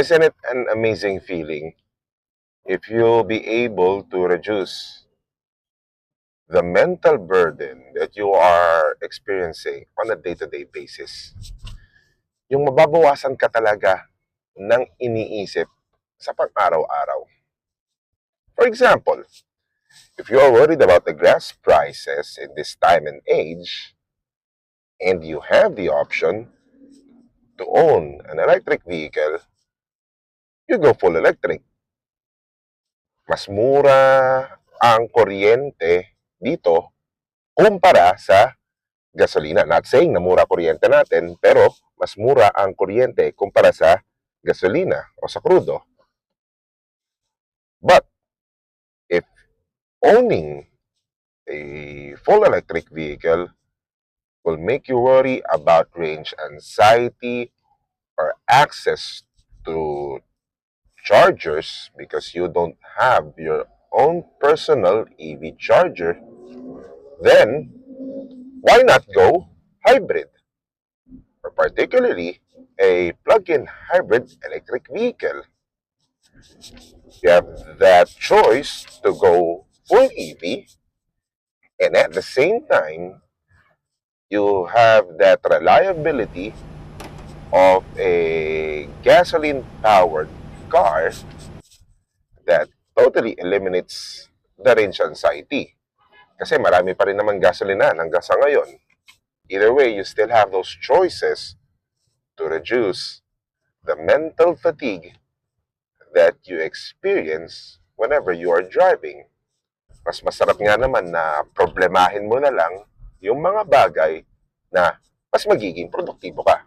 Isn't it an amazing feeling if you'll be able to reduce the mental burden that you are experiencing on a day-to-day basis? Yung mababawasan ka talaga ng iniisip sa pang-araw-araw. For example, if you are worried about the gas prices in this time and age, and you have the option to own an electric vehicle, you go full electric. Mas mura ang kuryente dito kumpara sa gasolina. Not saying na mura kuryente natin, pero mas mura ang kuryente kumpara sa gasolina o sa crudo. But if owning a full electric vehicle will make you worry about range anxiety or access to chargers because you don't have your own personal EV charger, then why not go hybrid? Or particularly a plug-in hybrid electric vehicle. You have that choice to go full EV, and at the same time, you have that reliability of a gasoline-powered car that totally eliminates the range anxiety. Kasi marami pa rin naman gasolina hanggang sa ngayon. Either way, you still have those choices to reduce the mental fatigue that you experience whenever you are driving. Mas masarap nga naman na problemahin mo na lang yung mga bagay na mas magiging produktibo ka.